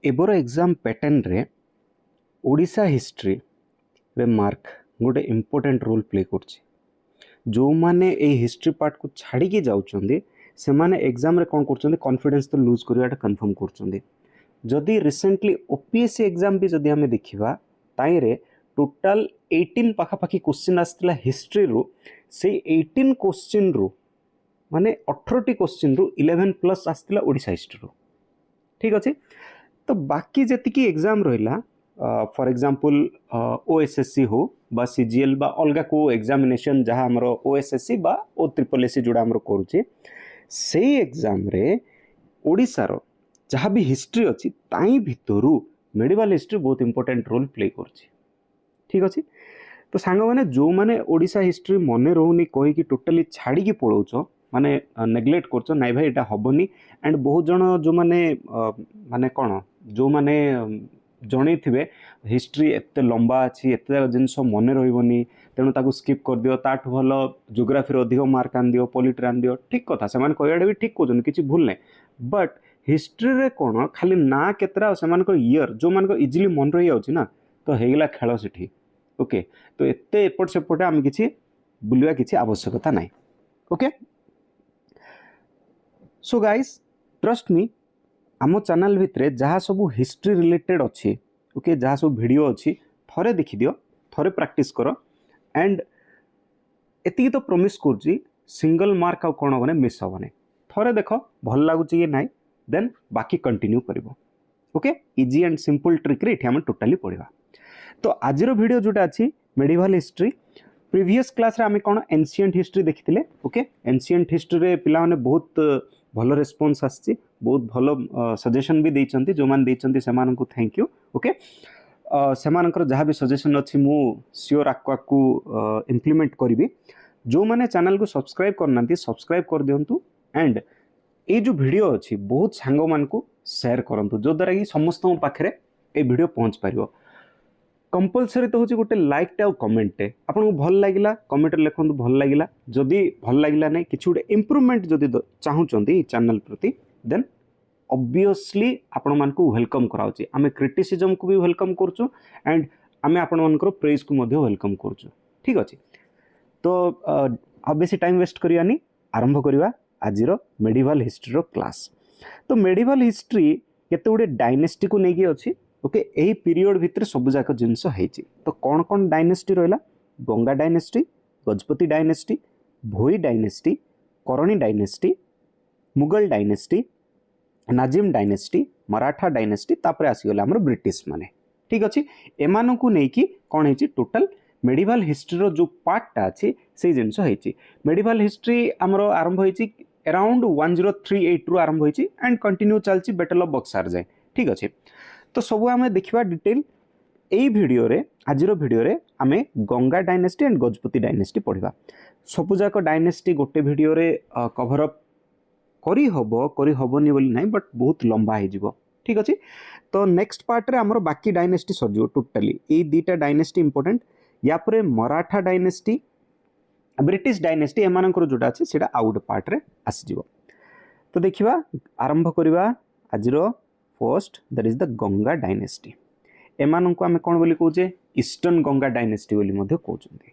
एबर exam pattern रे Odisha history रे mark गोटे इम्पोर्टेंट रोल प्ले करछि। जो माने ए हिस्ट्री पार्ट को छाड़ी के जाउछंदी से माने एग्जाम रे कोन करछंदी कॉन्फिडेंस तो लूज करियाटा कंफर्म करछंदी। जदि रिसेंटली ओपीएससी एग्जाम भी जदि हमें देखिबा ताई रे टोटल 18 पाखापाखी क्वेश्चन आसला हिस्ट्री रो से 18 क्वेश्चन रो माने 18 टी क्वेश्चन रो 11 प्लस आसला ओडिशा हिस्ट्री रो। ठीक अछि। तो बाकी जति एग्जाम रहिला फॉर एग्जांपल ओएसएससी हो बा सीजीएल बा अलगा को एग्जामिनेशन जहाँ हमरो ओएसएससी बा ओ ट्रिपल एससी जोड़ा हमरो करूचे से एग्जाम रे ओडिसा रो जहाँ भी हिस्ट्री अछि ताई भितरु मेडिवल हिस्ट्री बहुत इंपोर्टेंट रोल प्ले करछि। ठीक अछि। तो सांग माने जो माने ओडिसा हिस्ट्री मने रहउनी कहि कि टोटली छाड़ी के पळौछो माने नेग्लेक्ट करछो नाइ भाई एटा हबनी। एंड बहुत जण जो माने माने कोन जो माने जणे थिबे हिस्ट्री एते लंबा अछि एते जिंस मने रहिबनी तेणु ताकू स्किप कर दियो ताठ भलो ज्योग्राफी रो अधिक मार्क आन दियो पॉलिटी आन दियो। ठीक कथा से माने कहयाडे भी ठीक कोजन किछि भूल नै। बट हिस्ट्री रे कोन खाली ना केतरा से मान को ईयर जो मान को इजीली मन रहि जाउछि ना तो हेगला खेल सेठी। ओके तो एते एपट सेपटे हम किछि बुलिया किछि आवश्यकता नै। Okay so guys trust me आम चैनल भितरे जहाँ सब हिस्ट्री रिलेटेड अच्छी ओके जहाँ सब वीडियो अच्छी थरे देखि दियो थरे प्रैक्टिस करो एंड एति तो प्रॉमिस करछि सिंगल मार्क आ कोन होने मिस होबने थरे देखो भल लागुछि कि नाइ देन बाकी कंटिन्यू करिवो। Okay easy and simple trick रे एठी हम टोटली पढिबा। तो आजिरो वीडियो जोटा अछि मेडिवल हिस्ट्री प्रीवियस क्लास रे आमे कोन एंशिएंट हिस्ट्री देखिथिले। ओके एंशिएंट हिस्ट्री रे पिला माने बहुत भलो रिस्पांस आछि बहुत भलो सजेशन भी देइचंती जो मान देइचंती से मान को थैंक यू। ओके से मानकर जहाँ भी सजेशन अच्छी मु श्योर आपको इम्प्लीमेंट करी। जो माने चैनल को सब्सक्राइब करना सब्सक्राइब कर दिंतु एंड ये जो वीडियो अच्छी बहुत सांग मान को शेयर करंतु जो द्वारा कि समस्त पाखे ए वीडियो पहुँच पार। कंपलसरी तो होची गोटे लाइक टे कमेंट आपको भल लगिला कमेंट लिखु भल लगिला जदि भल लगिला नहीं किछि गोटे इम्प्रूवमेंट जदि चाहूचंदी चैनल प्रति देन ऑब्वियसली आपण मान को वेलकम कराउची आमे क्रिटिसिज्म को भी वेलकम करछु एंड आमे आपण मानकर प्रेज को मध्ये वेलकम करछु। ठीक अछि। तो अब बेसी टाइम वेस्ट करियानी आरंभ करिवा आजिरो मेडिवल हिस्ट्री रो क्लास। तो मेडिवल हिस्ट्री केते गुडे डायनेस्टी को नेकी अछि। ओके एही पीरियड भितर सब जाक जिंस हेछि। तो कोन कोन डायनेस्टी रहला Ganga dynasty Gajapati dynasty Bhoi dynasty Karrani dynasty Mughal dynasty Nazim dynasty Maratha dynasty तापर आसीगला हमर ब्रिटिश माने। ठीक अछि। एमानो को नेकी कोन हेछि टोटल मेडिवल हिस्ट्री रो जो पार्टटा अछि से जिंस हेछि। मेडिवल हिस्ट्री हमरो आरंभ हेछि अराउंड 1038 रु आरंभ हेछि एंड कंटिन्यू चलछि बैटल ऑफ बक्सर जाय। ठीक अछि। तो सब आमे देखिबा डिटेल एई वीडियो रे आजिरो वीडियो रे आमे Ganga dynasty and Gajapati dynasty पढिबा। सब जाक डायनेस्टी गोटे वीडियो रे कवर अप करी हबनी बोली नहीं बट बहुत लंबा है जीवो। ठीक अछि। तो नेक्स्ट पार्ट रे हमरो बाकी डायनेस्टी सरजियो टोटली ए दीटा डायनेस्टी इंपोर्टेंट या परे मराठा डायनेस्टी ब्रिटिश डायनेस्टी एमानकर जोटा अछि सेटा आउट पार्ट रे आसी जीवो। तो देखिबा आरंभ करिबा आजिरो first that is the Ganga dynasty. एमान को आमे कोन बोली कहूचे ईस्टर्न गंगा डायनेस्टी बोली मध्ये कहउचंती।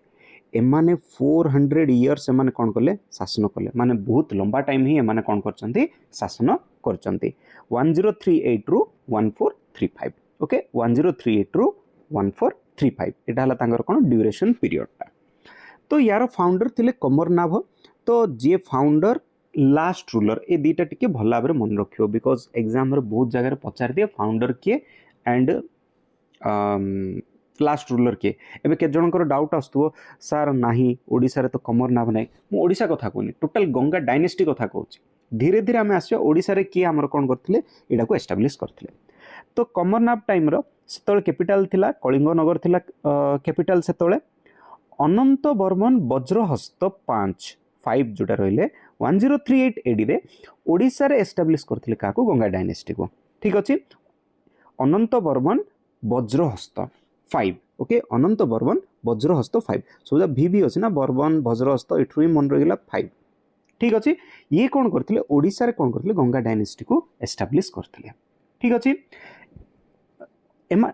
एमाने 400 इयर्स एमाने कोन कले शासन कले माने बहुत लंबा टाइम ही एमाने कोन करचंती शासन करचंती 1038 रु 1435। ओके 1038 रु 1435 एटा हला तांगर कोन ड्यूरेशन पीरियड ता। तो यार फाउंडर थिले कमरनाभ। तो जे फाउंडर लास्ट रूलर ए दीटा टिके भल भाबरे मन रखियो बिकॉज एग्जाम रे बहुत जगह पचार दिए फाउंडर के एंड लास्ट रूलर के एबे के जनकर डाउट आस्तुओ सर नाही ओडिसा रे तो कमरनाभ नै मु ओडिसा कथा कोनी टोटल गंगा डायनेस्टी कथा कहूची। धीरे धीरे आमे आसियो ओडिसा रे के हमर कोन करथिले एडा को एस्टैब्लिश करथिले। तो कमरनाभ टाइम रो सेतोल कैपिटल थिला कलिंग नगर थिला कैपिटल सेतोले अनंत बर्मन वज्रहस्त 5 जोटा रहिले 1038 एडी रे ओडिसा रे एस्टैब्लिश करथिले काको गंगा डायनेस्टी को। ठीक अछि। अनंत बर्मन वज्रहस्त 5 ओके अनंत बर्मन वज्रहस्त 5 सोजा भी भी अछि ना बर्मन वज्रहस्त एठु ही मन रहिला 5। ठीक अछि। ये कोन करथिले ओडिसा रे कोन करथिले गंगा डायनेस्टी को एस्टैब्लिश करथिले। ठीक अछि। एमा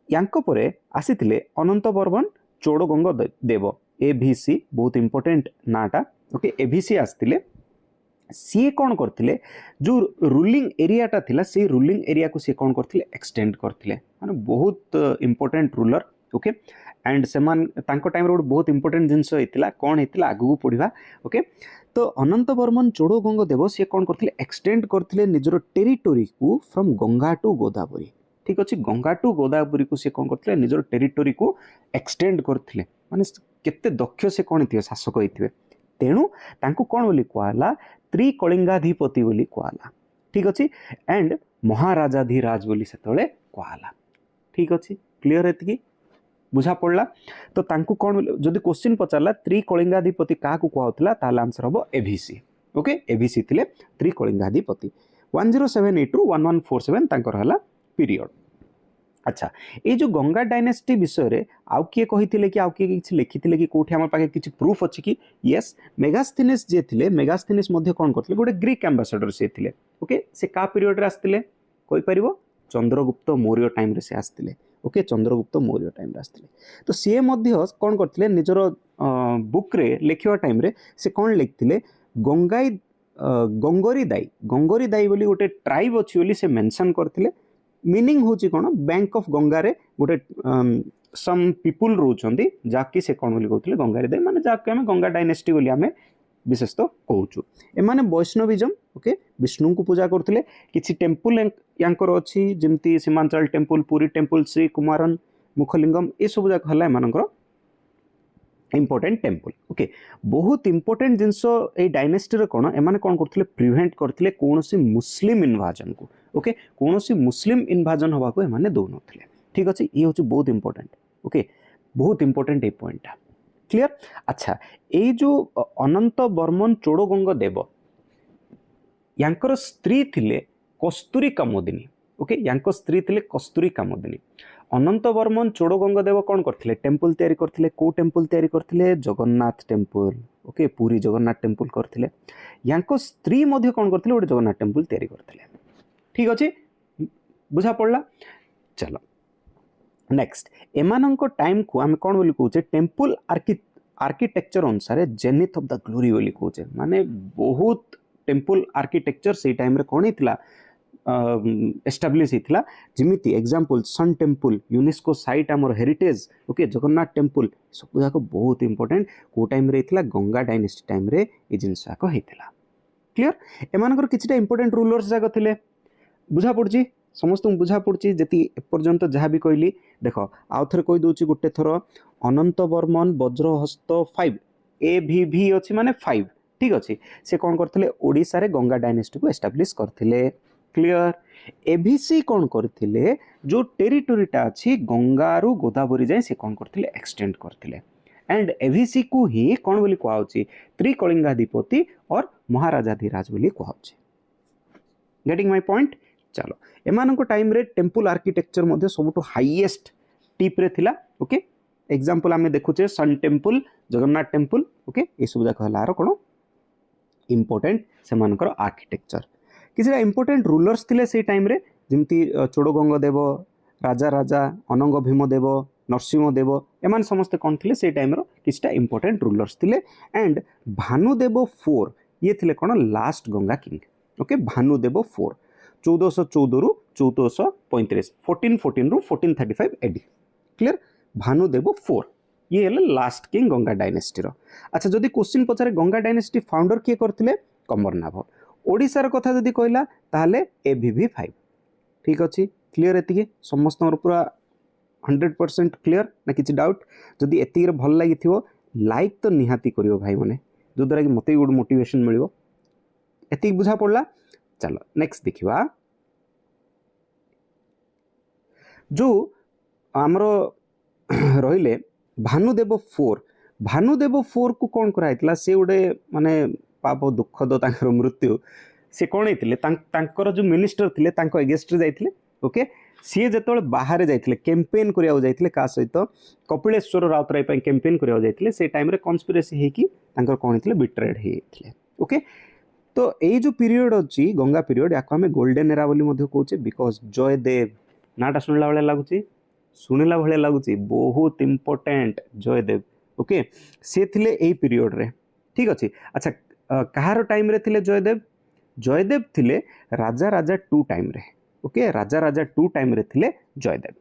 यांको परे आसीथिले अनंत बर्मन चोड़गंग देव एभीसी बहुत इंपोर्टेंट नाटा ओके एभीसी आसथिले सी कौन करथिले जो रूलिंग एरियाटा थिला से रूलिंग एरिया को सी कौन करथिले एक्सटेंड करथिले माने बहुत इंपोर्टेंट रूलर ओके एंड सेमान तांको टाइम रे बहुत इंपोर्टेंट जिंस हेतिला कोन हेतिला आगु पढिबा ओके तो अनंत बर्मन चोड़गंग देव सी कौन करथिले एक्सटेंड करथिले निजरो टेरिटोरी को फ्रॉम गंगा टू गोदावरी ठीक अच्छे गंगा टू गोदावरी को सी कौन करथिले निजरो टेरिटोरी को एक्सटेंड करथिले माने केते दक्ष से कौन थी शासक होइथिबे तेणु तांको कौन बोली कहला त्रिकलिंगाधिपति बोली कहला ठीक अच्छे एंड महाराजाधिराज बोली सेतले कहला ठीक अच्छे क्लियर एतिकी बुझा पड़ला तो तांको कौन जदि क्वेश्चन पचारला त्रिकलिंगाधिपति क्या कहला ताल आंसर हम एभीसी ओके एभीसी थिले त्रिकलिंगाधिपति 1078 ରୁ 1147 तांकर हला पीरियड अच्छा ये जो गंगा डायनेस्टी विषय रे आउ किए कहिथिले कि आउ किए किछि लिखिथिले कि कोठी हमर पाके किछि प्रूफ अछि कि यस मेगास्थेनिस जे थिले मेगास्थेनिस मध्ये कोन करथिले गोटे ग्रीक एम्बेसडर से थिले ओके से का पीरियड रे आस्थिले कोइ परिबो चंद्रगुप्त मौर्य टाइम रे से आस्थिले ओके चंद्रगुप्त मौर्य टाइम रे आस्थिले तो सी मध्ये कोन करथिले निजर बुक रे लिखिवा टाइम रे से कोन लिखथिले गंगाई गंगोरी दाई बोली गोटे ट्राइब अछि बोली से मेंशन करथिले मीनिंग होची कोन बैंक ऑफ गंगा रे गोटे सम पीपुल रोचंदी जाकी से कोन बोली कहथिले गंगारी दाई माने जाके हम गंगा डायनेस्टी बोली हमें विशेष तो कहूचु एमाने वैष्णविज्म ओके विष्णु को पूजा करथिले किछि टेम्पल यांकर अछि जेमती सीमांचल टेम्पल पुरी टेम्पल श्री कुमारन मुखलिंगम ए सब जाक हला मानकर इंपोर्टेंट टेम्पल ओके बहुत इंपोर्टेंट जिनस ए डायनेस्टी रे कोन एमाने कोन करथिले प्रिवेंट करथिले कोनोसी मुस्लिम इन्वाजन को ओके कोनोसी मुस्लिम इन्वाजन हवा को एमाने दो नथिले ठीक अछि ये होची बहुत इंपोर्टेंट ओके बहुत इंपोर्टेंट ए पॉइंट क्लियर अच्छा ए जो अनंत बर्मन चोड़गंग देव यांकर स्त्री थिले कस्तूरी कामोदिनी ओके यांकर स्त्री थिले कस्तूरी कामोदिनी अनंत बर्मन चोड़गंग देव कौन करथिले टेम्पल तैयारी करथिले को टेम्पल तैयारी करथिले जगन्नाथ टेम्पल ओके पूरी जगन्नाथ टेम्पल करथिले यांको स्त्री मध्ये कौन करथिले गोटे जगन्नाथ टेम्पल तैयारी करथिले ठीक अछि बुझा पड़ला चलो नेक्स्ट एमानंको टाइम को हम कौन बोली कहूचे टेम्पल आर्किटेक्चर अनुसार जेनिथ ऑफ द ग्लोरी बोली कहूचे माने बहुत टेम्पल आर्किटेक्चर से टाइम रे कौन हितला एस्टाब्लिश हितला जिमिति example sun temple UNESCO site आमर हेरिटेज ओके जगन्नाथ टेम्पल सब जाक बहुत इंपोर्टेंट को टाइम रे हितला गंगा डायनेस्टी टाइम रे ए जिंस जाक हितला क्लियर एमानकर किछटा इंपोर्टेंट रूलर्स जाक थिले बुझा पड़ची समस्त बुझा पड़ची जति एपर्यंत जहाँ भी कहली देख आउ थे कही दूची गोटे थर अनंत बर्मन वज्रहस्त 5 एभीवी अच्छी माने 5 ठीक अच्छे से कौन करथिले ओडिशा रे गंगा डायनेस्टी को एस्टाब्लिश करथिले क्लियर एभीसी कौन करथिले जो टेरिटोरीटा अच्छी गंगा रु गोदावरी जाए से कौन करथिले एक्सटेंड करथिले एंड एभीसी को ही कौन बोली कहउची त्रिकलिंगाधिपति और महाराजाधिराज बोली कहउची गेटिंग माय पॉइंट चलो एमाननको टाइम रे टेम्पल आर्किटेक्चर मध्ये सबुठो हाईएस्ट टिप रे थिला ओके एग्जांपल आमे देखुचे sun temple Jagannath temple okay ए सब जाक हलार कोन इंपोर्टेंट सेमानकर आर्किटेक्चर किछरा इंपोर्टेंट रूलर्स थिले से टाइम रे जेमती चोड़गंग देव राजा राजा अनंग भीम देव नरसिंह देव एमान समस्त कोन थिले से टाइम रो किछटा इंपोर्टेंट रूलर्स थिले एंड भानुदेव 4 ये थिले कोन last Ganga king okay Bhanudeva 4 1414 रु 1435 1414 रु 1435 एडी क्लियर भानुदेव 4 ये हेले लास्ट किंग गंगा डायनेस्टी रो अच्छा जदि क्वेश्चन पचारे गंगा डायनेस्टी फाउंडर किए करथिले कंबरनाभ ओडिसा रो कथा जदि कहला ताले एभीवी 5 ठीक अछि क्लियर एतिके समस्त पूरा 100% क्लियर ना किछि डाउट जदि एतिके भल लागि थिवो लाइक तो निहाती करियो भाई माने जो द्वारा कि मते गुड मोटिवेशन मिलियो एतिक बुझा पड़ला चलो नेक्स्ट देखिवा जो आमरो रहिले भानुदेव 4 को कौन कराइतला से उडे माने पाप दुखद तांकर मृत्यु से कौन हेतिले तांकर जो मिनिस्टर थिले तांको एगेस्ट रे जाइथिले ओके सी जेतोले बाहर जाइथिले कैंपेन करिया जाइथिले का सहित कपिलेश्वर राउतराय पय कैंपेन करिया जाइथिले से टाइम रे कॉन्स्पिरेसी हे कि तांकर कौन हेतिले बिट्रेड हेतिले ओके तो ये जो पीरियड अच्छी गंगा पीरियड या हमें गोल्डन एरा बोली कहचे बिकॉज जयदेव नाटा शुणला भाया लगुच शुणिला भाया लगुच बहुत इंपोर्टेंट जयदेव ओके सी थिले एई पीरियड रे ठीक अच्छे अच्छा कहार टाइम रे थिले जयदेव थिले राजा राजा 2 टाइम रे ओके राजा राजा 2 टाइम रे थिले जयदेव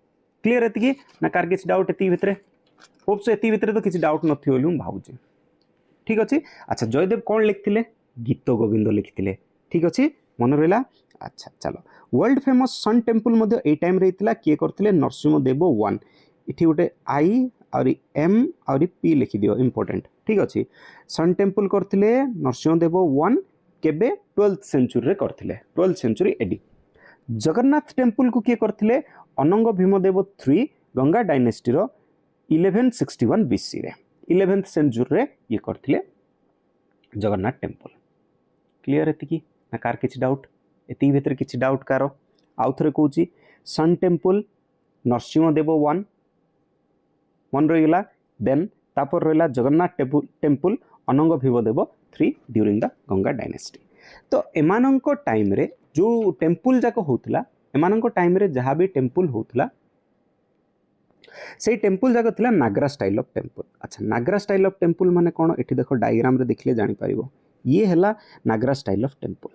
क्लियर एति ना कार किसी डाउट एति भितरे होप सो एति भितरे तो किसी डाउट नथि बोली हम भाबुची ठीक अच्छे अच्छा जयदेव कौन लिखिथिले गीत गोविंद लिखिथिले ठीक अच्छे मन रहा अच्छा चलो वर्ल्ड फेमस सन टेम्पल मध्य ए टाइम रे हितला किए करथिले नरसिंहदेव 1 इठी गोटे आई और एम और पी लिखि दियो इंपोर्टेंट ठीक अच्छे सन टेम्पल करथिले नरसिंहदेव 1 केबे 12th सेंचुरी रे करथिले 12th century AD Jagannath temple को किए करथिले अनंग भीमदेव 3 गंगा डायनेस्टी रो 1161 बीसी रे 11th सेंचुरी रे ये करथिले जगन्नाथ टेम्पल क्लियर एति ना कार किछि डाउट एति भितर किछि डाउट कार आउ थरे कहूची सन टेम्पल नरसिंहदेव 1 मन रहीगला देन तापर रहिला जगन्नाथ टेम्पल अनंग Bhimdev 3 during the Ganga dynasty तो एमानंको टाइम रे जो टेम्पल जाक होतला एमानंको टाइम रे जहाँ भी टेम्पल होतला से टेम्पल जाक थिला नागरा स्टाइल ऑफ टेम्पल अच्छा नागरा स्टाइल ऑफ टेम्पल माने कोन एठी देखो डायग्राम रे देखले जानि परिबो ये हैला नागरा स्टाइल ऑफ टेम्पल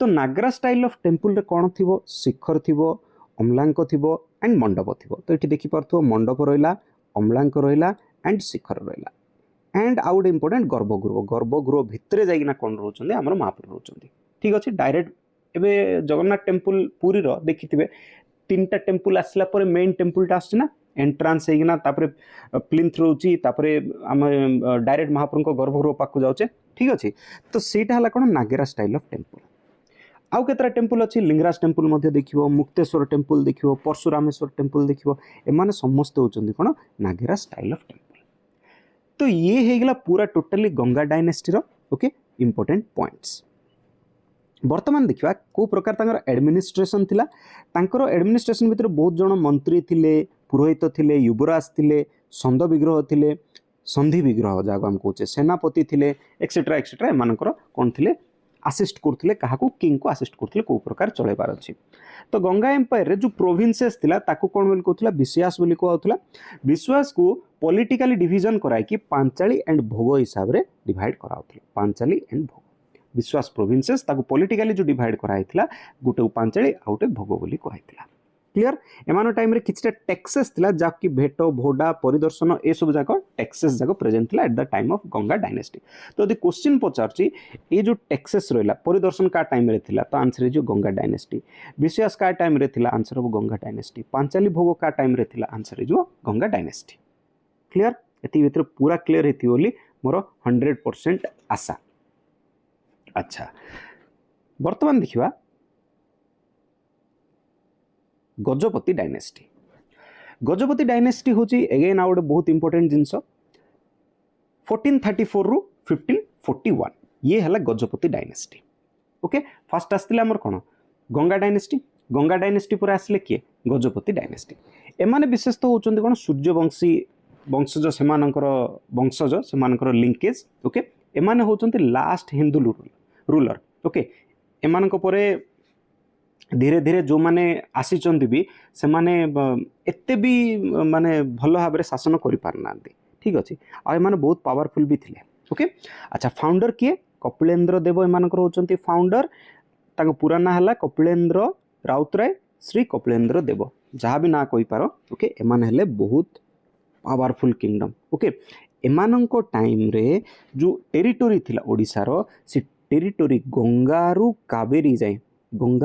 तो नागरा स्टाइल ऑफ टेम्पल रे कोन थिबो शिखर थिबो अम्लांक थिबो एंड मंडप थिबो तो एठी देखि परथो मंडप रहिला अम्लांक रहिला एंड शिखर रहिला एंड आउट इंपोर्टेंट गर्भगृह भितरे जाइना कोन रहउचंदी हमर महाप्रभु रहउचंदी ठीक अछि डायरेक्ट एबे जगन्नाथ टेम्पल पुरी रो देखिथिबे तीनटा टेम्पल आसला पर मेन टेम्पल टा आछना एंट्रांस हेगिना तापरे प्लिंथ रहउची तापरे हम डायरेक्ट महाप्रभु को गर्भगृह पाकु जाउचे ठीक अछि तो सेटा हला कोन नागेरा स्टाइल ऑफ टेम्पल आउ केतरा टेम्पल अछि लिंगराज टेम्पल मध्ये देखिबो मुक्तेश्वर टेम्पल देखिबो परशुरामेश्वर टेम्पल देखिबो एमाने समस्त होचंदी कोन नागेरा स्टाइल ऑफ टेम्पल तो ये हेगला पूरा टोटली गंगा डायनेस्टी रो ओके इंपोर्टेंट पॉइंट्स वर्तमान देखिबा को प्रकार तांकर एडमिनिस्ट्रेशन थिला तांकर एडमिनिस्ट्रेशन भितर बहुत जण मंत्री थिले पुरोहित थिले युवराज थिले संध विग्रह थिले संधि विग्रह जाको हम कहूचे सेनापति थिले एक्सेट्रा एमानकर कोन थिले असिस्ट करथिले काहाकू किंग को असिस्ट करथिले को प्रकार चलेबार अछि तो गंगा एम्पायर रे जो प्रोविंसेस थिला ताकू कोन बोली कहथला विश्वास बोली कहथला विश्वास को पॉलिटिकली डिवीजन कराय कि पांचाली एंड भोग हिसाब रे डिवाइड कराउथला पांचाली एंड भोग विश्वास प्रोविंसेस ताकू पॉलिटिकली जो डिवाइड कराइथला गुटे पांचाली आउटे भोग बोली कहैथला क्लियर एमानो टाइम रे किछटा टैक्सेस थिला जाकि भेट भोडा परिदर्शन ए सब जाक टैक्सेस जाक प्रेजेंट थिला at the time of Ganga dynasty तो यदि क्वेश्चन पचारची ए जो टैक्सेस रहला परिदर्शन का टाइम रे थिला तो आंसर जो गंगा डायनेस्टी विश्वास का टाइम रे थिला आंसर हो गंगा डायनेस्टी पांचाली भोग का टाइम रे थिला आंसर जो गंगा डायनेस्टी क्लियर एति भितर पूरा क्लियर हेति बोली मोर 100% आशा अच्छा वर्तमान देखिबा गजपति डायनेस्टी होची अगेन आउट बहुत इंपोर्टेंट जिंस 1434 रु 1541 ये हला गजपति डायनेस्टी ओके फर्स्ट आस्तिला हमर कोन गंगा डायनेस्टी पर आसले किए गजपति डायनेस्टी एमाने विशेष तो होचंदी कोन सूर्यवंशी वंशज सेमानकर वंशज सेमानकर लिंकेज ओके एमाने होचंदी लास्ट हिंदू रूलर ओके एमानक परे धीरे धीरे जो माने आसीचंदी भी से माने एते भी माने भलो भाबरे शासन करि पारनांती ठीक अछि आ माने बहुत पावरफुल भी थिले ओके अच्छा फाउंडर किए कपिलेंद्र देव एमानकर होचंती फाउंडर ताको पूरा ना हला कपिलेंद्र राउतराय श्री कपिलेंद्र देव जहाँ भी ना कहि पारो ओके एमाने हले बहुत पावरफुल किंगडम ओके एमानंको टाइम रे जो टेरिटोरी थिला ओडिसा रो से टेरिटोरी गंगारू कावेरी जाए कौन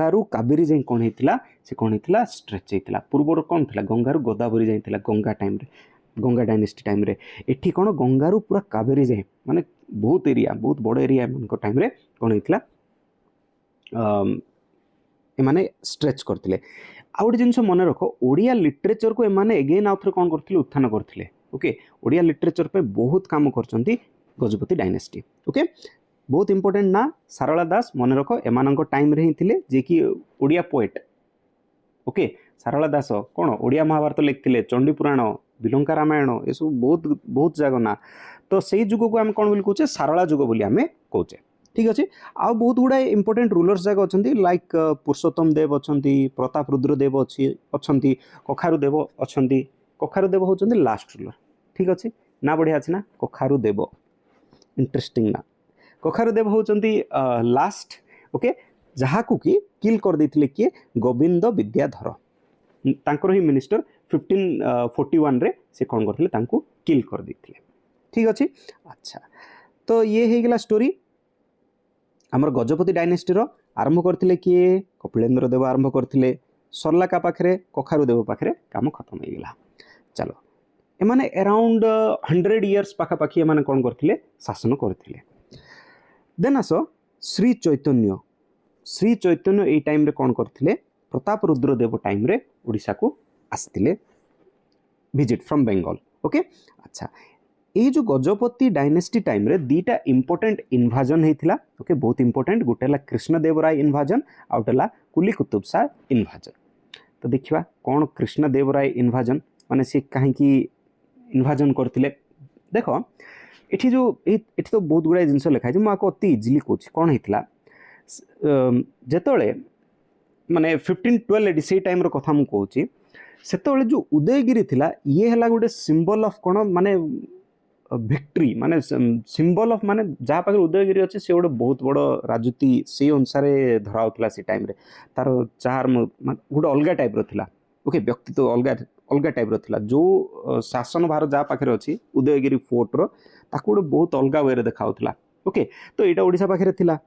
होता से कौन होता स्ट्रेच होता पूर्वर कौन थी गंगारू गोदावरी जाइला गंगा टाइम रे गंगा डायनेस्टी टाइम रे एठी कौन गंगारू पूरा कावेरी जाए माने बहुत एरिया बहुत बड़ एरिया टाइम रे कौन होता एमाने स्ट्रेच करते आ गोटे जिन मन रख ओडिया लिटरेचर को एमाने एगेन आउ थे कौन करते उत्थान करते ओके ओडिया लिटरेचर पे बहुत काम करचंती गजपति डायनेस्टी ओके बहुत इंपोर्टेंट ना सारला दास मन रख एमानंको टाइम रे ही थिले जे कि ओडिया पोएट ओके सारला दास कौन ओडिया महाभारत लिखते चंडी पुराण बिलंका रामायण ये सब बहुत बहुत जगह ना तो से जुग को आम कौन बोली कहचे सारला जुग बोली आमे कहचे ठीक अच्छे। आउ बहुत गुड़ाए इंपोर्टेंट रूलर्स जाक अच्छा लाइक पुरुषोत्तम देव अच्छा, प्रताप रुद्र देव अच्छा, कखारु देव अच्छा। कखारु देव होचंदी लास्ट रूलर, ठीक अच्छे ना, बढ़िया अच्छे ना, कखारु देव इंटरेस्टिंग ना। कखारु देव होचंदी लास्ट, ओके, जहाँ को कि किल कर देथिले किए गोविंद विद्याधर, तांकर ही मिनिस्टर 1541 रे से कौन करथिले तांको किल कर देथिले, ठीक अच्छे। अच्छा, तो ये हो गला स्टोरी आमर गजपति डायनेस्टी रो। आरंभ करथिले किए कपिलेन्द्र देव आरंभ करथिले, सरला का पाखरे कखारु देव पाखरे काम खत्म हो गला। चलो एमाने अराउंड 100 इयर्स पाखापाखि एमाने कौन करथिले शासन करथिले। देन आस श्री चैतन्य, श्री चैतन्य ए टाइम रे कौन करथिले प्रताप रुद्र देव टाइम रे ओडिशा को आस्तिले विजिट फ्रॉम बेंगल, ओके। अच्छा, ये जो गजपति डायनेस्टी टाइम रे दीटा इंपोर्टेंट इन्वाजन होता, ओके, बहुत इंपोर्टेंट। गोटे कृष्णदेवराय इन्वाजन, आउटेला कुली कुतुब शाह इन्वाजन। तो देखिए कौन कृष्णदेवराय इन्वाजन माने सी कहीं इन्वाजन करथिले। देख एठी जो एठी तो बहुत गुड़ाए जिनस लिखाई मुझे अति इजिली कौच कौन होता जेतोले माने 1512 एडी से टाइम रो कथा मु कहूची। सेतोले जो उदयगिरी थिला ये हला गोटे सिंबल ऑफ कौन माने विक्ट्री, माने सिंबल ऑफ माने जहाँ पाखे उदयगिरी अच्छे से गोटे बहुत बड़ राजनीति से अनुसार धराउला से टाइम रे तार चार्म गोटे अलग टाइप रा, ओके, व्यक्तित्व अलग अलग टाइप रा। जो शासन भार जहाँ पाखे अच्छी उदयगिरी फोर्ट रो ताको गोटे बहुत अलग वे देखा, ओके। तो यहाँ ओडिशा पाखे थिला।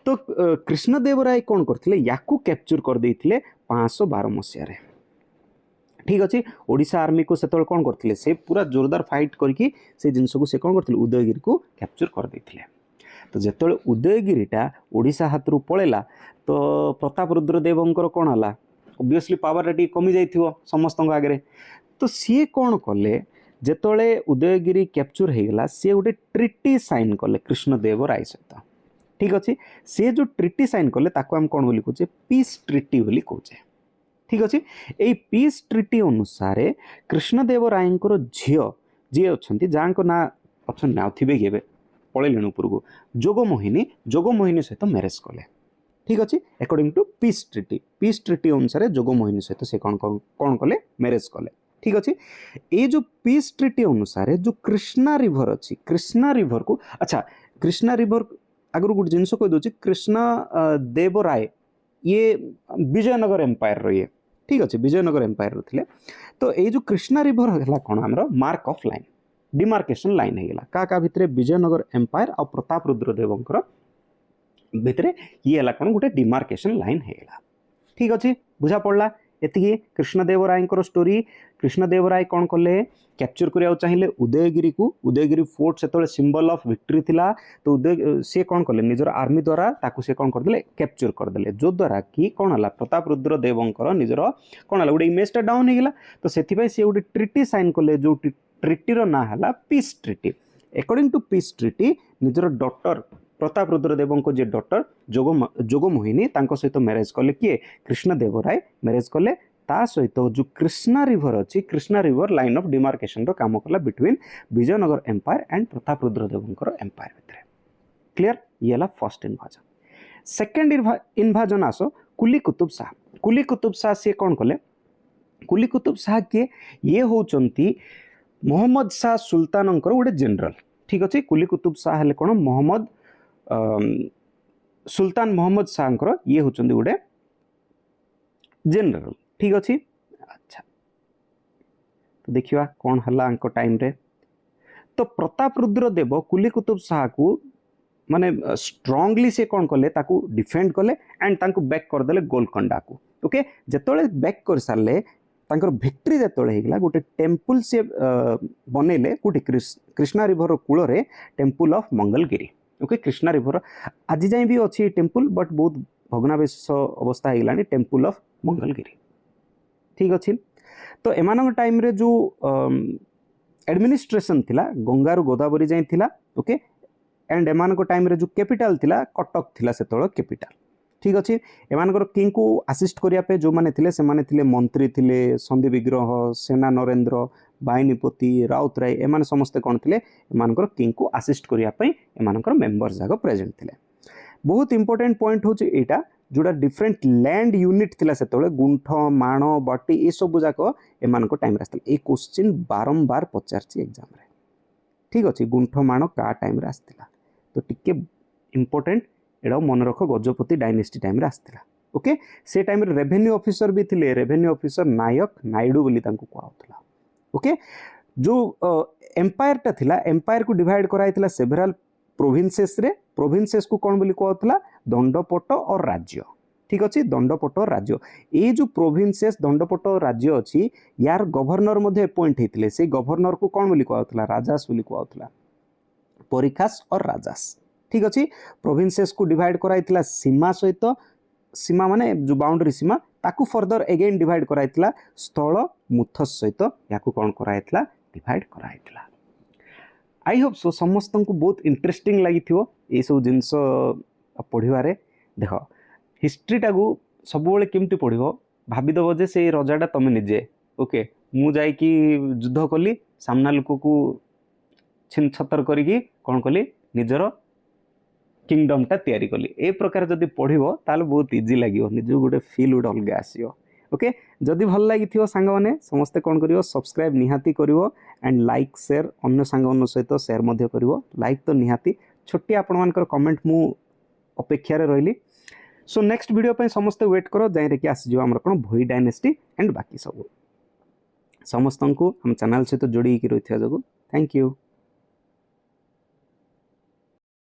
तो कृष्णदेवराय कौन करथिले याकू कैप्चर कर देथिले 512 मसीह रे, ठीक अच्छे। ओडिशा आर्मी को सेतोल कौन करथिले से पूरा जोरदार फाइट करके से जिनस को से कौन करथिले उदयगिरी को कैप्चर कर देथिले। तो जेतोले उदयगिरीटा ओडिशा हाथ रु पळेला तो प्रताप रुद्र देवंकर कौन हला ऑब्वियसली पावर रे कमी जाइथिवो समस्त आगे। तो सी कौन कले जेतोले उदयगिरी कैप्चर हो गला सी गोटे ट्रिटी साइन कले कृष्णदेवराय सहित, ठीक अच्छे। सी जो ट्रिटी साइन कले ताको हम कौन बोली कहचे पीस ट्रिटी बोली कहचे, ठीक अच्छे। यही पीस ट्रिटी अनुसार कृष्णदेवराय झील जी अच्छा जहाँ ना अच्छा ना थे कि पलैले ऊपर को जोगमोहिनी, जोगमोहिनी सहित मैरेज कले, ठीक अच्छे। अकॉर्डिंग टू पीस ट्रिटी अनुसार जोगमोहिनी सहित से कौन कले मैरेज कले, ठीक अच्छे। ये जो पीस ट्रिटी अनुसार जो कृष्णा रिवर अच्छी, कृष्णा रिवर को, अच्छा, कृष्णा रिवर आगु गोटे जिनस कही दूसरी कृष्णा देवराय ये विजयनगर एम्पायर रो, ये ठीक अच्छे, विजयनगर एम्पायर रो थिले। तो ये जो कृष्णा रिवर है कौन आमर mark of line, demarcation line होगा क्या भितर विजयनगर एम्पायर और प्रताप रुद्र देवंकर भितर ये है कौन गोटे डिमार्केशन लाइन होगा, ठीक अच्छे। बुझा पड़ा एति कृष्णदेवराय स्टोरी। कृष्णदेवराय कौन कले कैप्चर करने चाहिए उदयगिरी को, उदयगिरी फोर्ट से सिंबल ऑफ विक्ट्री थिला। तो उदय सी कौन कले निजर आर्मी द्वारा ताकू से कौन करदे कैप्चर करदे, जो द्वारा कि कौन है प्रताप रुद्र देवंकर निजर कौन है गोटे इमेजटा डाउन होगा। तो से सी गोटे ट्रिटी साइन कले जो ट्रिटीर ना है peace treaty. According to peace treaty निजर डॉटर प्रताप रुद्र देव को जे डॉटर जोगमोहिनी सहित मैरेज कले किए कृष्णदेवराय मैरेज कले। ता सहित जो कृष्णा रिवर अच्छी, Krishna river line of demarcation रो काम कला between Vijayanagar empire and Pratap Rudra देवंकर एम्पायर भितर, क्लियर। ये है फर्स्ट इन्वाजन। सेकेंड इन्वाजन आस कुली कुतुब शाह। कुली कुतुब शाह से कौन कले, कुली कुतुब शाह किए ये होचंती मोहम्मद शाह सुल्तान गोटे जनरल, ठीक अच्छे। कुली कुतुब शाह हेले कौन मोहम्मद सुल्तान मोहम्मद शाह ये होचंती गोटे जनरल, ठीक अच्छे। अच्छा, तो देखिए कौन है टाइम रे। तो प्रताप रुद्र देव कुली कुतुब शाह को माने स्ट्रांगली से कौन कले ताकू डिफेंड कले एंड ताकू बैक करदे गोलकोंडा को, ओके। जिते बैक कर सारे तांकर भिक्ट्री जिते होगा गोटे टेम्पल से बनइले गोटे कृष्णा रिवर कूल रे temple of Mangalagiri, okay. Krishna river आज जाए भी अच्छी टेम्पल बट बहुत भग्नावेश अवस्था होगा टेम्पल ऑफ मंगलगिरी, ठीक अच्छे। तो एमान टाइम रे जो एडमिनिस्ट्रेशन थिला गंगारू गोदावरी जाए थिला, ओके। एंड एमान टाइम रे जो कैपिटल थिला कटक थिला सेतोळ कैपिटल, ठीक अच्छे। एमानकर किंग को आसिस्ट करने जो मैंने थिले से माने थिले मंत्री थिले संधि विग्रह सेना नरेंद्र बाहिनीपति राउतराय एमान समस्ते कौन थिले एमानकर किंग को आसिस्ट करने एमानकर मेंबर्स जाक प्रेजेंट थिले। बहुत इंपोर्टेंट पॉइंट हूँ यहाँ जोड़ा डिफरेंट लैंड यूनिट थिला सेतबेले गुंठ माण बटी ये सब जाक एमान टाइम आसता ये क्वेश्चन बारंबार पचारछि एग्जाम रे ठीक अच्छे गुंठ माण का टाइम आसता तो टिके इंपोर्टेंट एटा मन रख गजपति डायनेस्टी टाइम आसता ओके से टाइम रेवेन्यू ऑफिसर भी थिले रेवेन्यू ऑफिसर नायक नायडू बोली तांको कहउतला ओके जो एम्पायर टा थिला एम्पायर को डिवाइड कराइतला सेवरल प्रोविंसेस रे प्रोविंसेस को कौन बोली कहउतला दंडपट और राज्य ठीक अच्छे दंडपट और राज्य ये जो प्रोविंसेस दंडपट और राज्य अच्छी यार गवर्नर मध्ये अपॉइंट होते से गवर्नर को कौन बोली कहउतला राजास बोली कहउतला परीखास और राजास ठीक अच्छे प्रोविंसेस को डिवाइड कराइतला सीमा सहित सीमा माने जो बाउंड्री सीमा ताकू फर्दर एगेन डिवाइड कराइतला स्थल मुथस सहित याकू कौन कराइतला डिवाइड कराइतला आई होप सो समस्त को बहुत इंटरेस्टिंग लगी ये सब जिनस पढ़वे देख हिस्ट्री टाकू सब केमती पढ़ भाविदेव जे से रजाटा तुम निजे ओके मु जाइकी युद्ध कली सामना लोक को छिन छतर करी कौन कली निजर किंगडम टा तैयारी कली ए प्रकार जदि पढ़ो ताल बहुत इजी लगे निज गोटे फिल गोटे अलग आसो ओके जदि भल लगी सांग मैंने समस्ते कौन करियो सब्सक्राइब निहाती करियो एंड लाइक शेयर अन्य सांग सहित शेयर मध्य करियो लाइक तो निहाती छोटी आपण मानकर कमेंट मु अपेक्षा रे रहिली सो नेक्स्ट वीडियो पे समस्ते वेट करो जाई कि आसी आमर कौन भोई डायनेस्टी एंड बाकी सब समस्त को हम चैनल सहित जोड़ी रही जो थैंक यू।